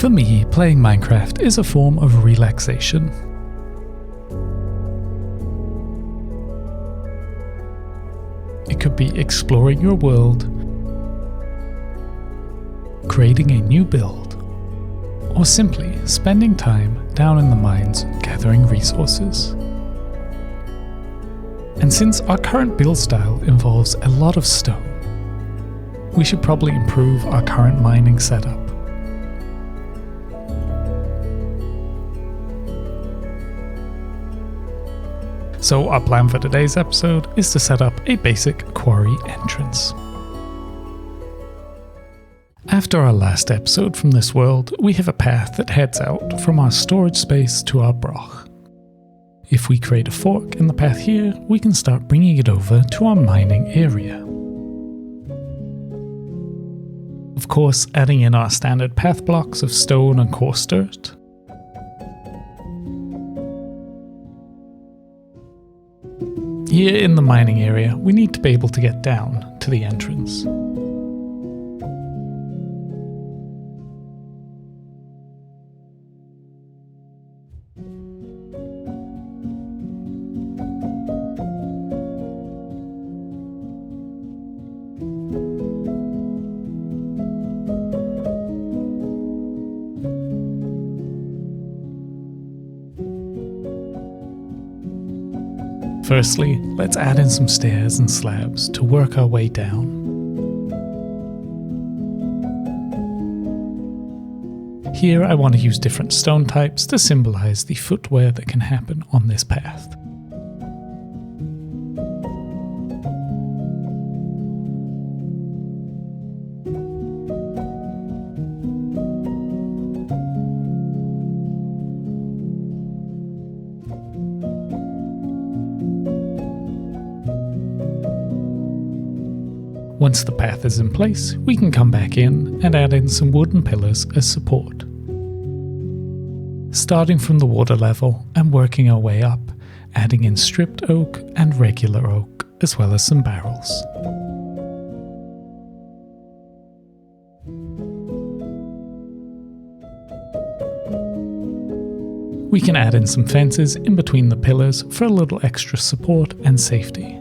For me, playing Minecraft is a form of relaxation. It could be exploring your world, creating a new build, or simply spending time down in the mines gathering resources. And since our current build style involves a lot of stone, we should probably improve our current mining setup. So our plan for today's episode is to set up a basic quarry entrance. After our last episode from this world, we have a path that heads out from our storage space to our broch. If we create a fork in the path here, we can start bringing it over to our mining area. Of course, adding in our standard path blocks of stone and coarse dirt. Here in the mining area, we need to be able to get down to the entrance. Firstly, let's add in some stairs and slabs to work our way down. Here I want to use different stone types to symbolize the footwear that can happen on this path. Once the path is in place, we can come back in and add in some wooden pillars as support. Starting from the water level and working our way up, adding in stripped oak and regular oak, as well as some barrels. We can add in some fences in between the pillars for a little extra support and safety.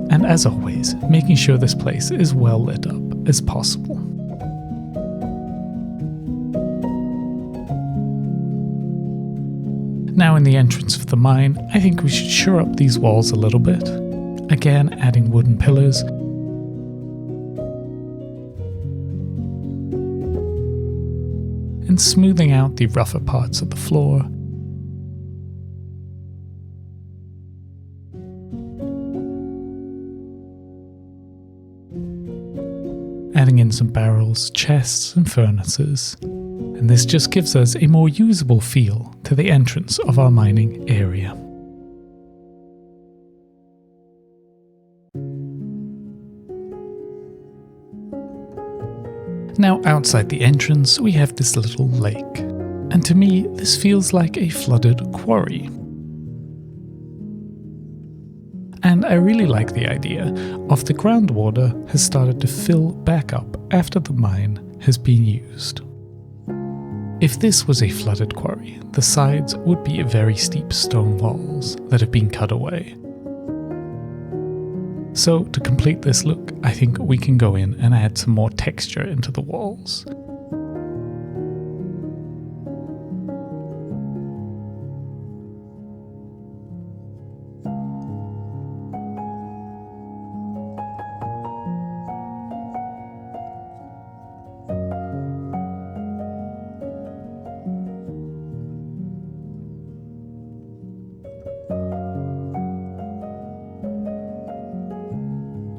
And as always, making sure this place is well lit up as possible. Now in the entrance of the mine, I think we should shore up these walls a little bit. Again, adding wooden pillars. And smoothing out the rougher parts of the floor. Adding in some barrels, chests and furnaces, and this just gives us a more usable feel to the entrance of our mining area. Now outside the entrance we have this little lake, and to me this feels like a flooded quarry. And I really like the idea of the groundwater has started to fill back up after the mine has been used. If this was a flooded quarry, the sides would be very steep stone walls that have been cut away. So to complete this look, I think we can go in and add some more texture into the walls.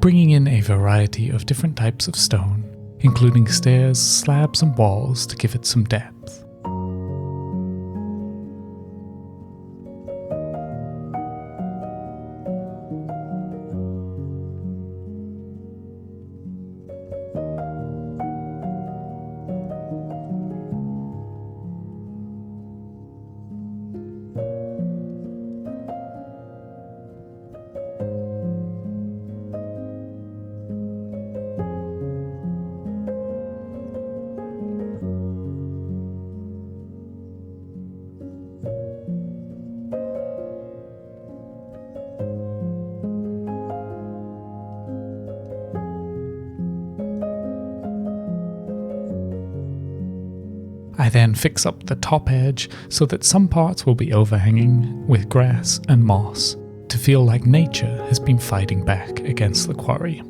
Bringing in a variety of different types of stone, including stairs, slabs and walls to give it some depth. I then fix up the top edge so that some parts will be overhanging with grass and moss to feel like nature has been fighting back against the quarry.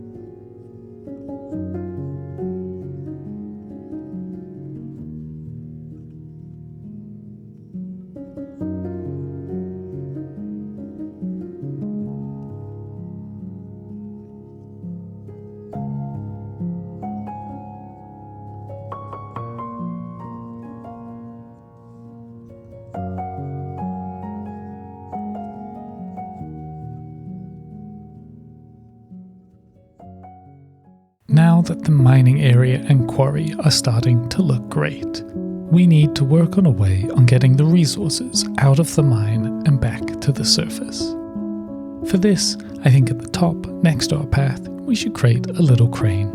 Now that the mining area and quarry are starting to look great, we need to work on a way on getting the resources out of the mine and back to the surface. For this, I think at the top, next to our path, we should create a little crane.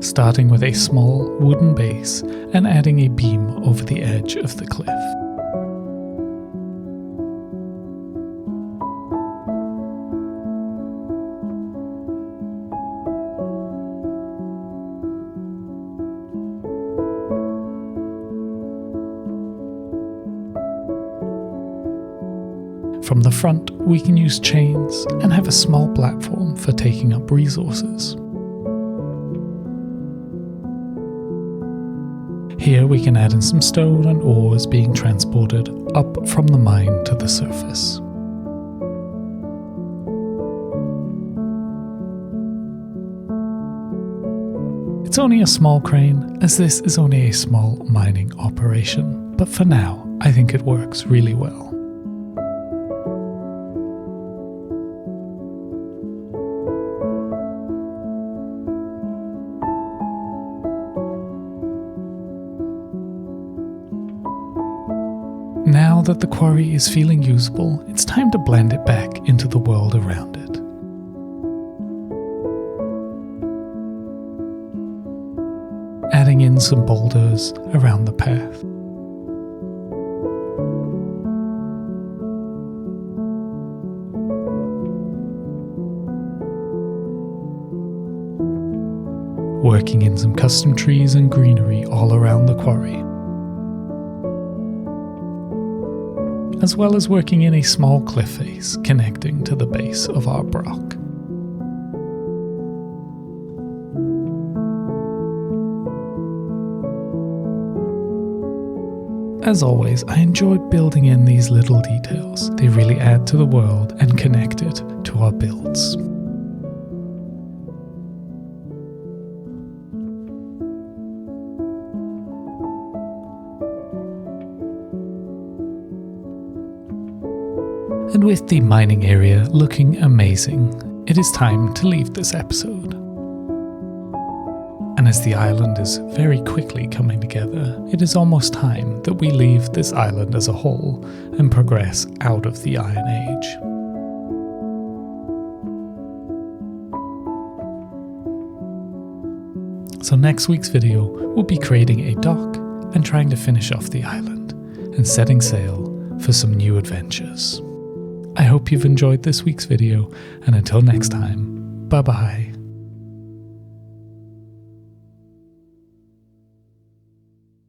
Starting with a small wooden base and adding a beam over the edge of the cliff. From the front, we can use chains and have a small platform for taking up resources. Here we can add in some stone and ores being transported up from the mine to the surface. It's only a small crane, as this is only a small mining operation, but for now, I think it works really well. Now that the quarry is feeling usable, it's time to blend it back into the world around it. Adding in some boulders around the path. Working in some custom trees and greenery all around the quarry. As well as working in a small cliff face connecting to the base of our brock. As always, I enjoy building in these little details. They really add to the world and connect it to our builds. And with the mining area looking amazing, it is time to leave this episode. And as the island is very quickly coming together, it is almost time that we leave this island as a whole and progress out of the Iron Age. So next week's video will be creating a dock and trying to finish off the island and setting sail for some new adventures. I hope you've enjoyed this week's video, and until next time, bye bye.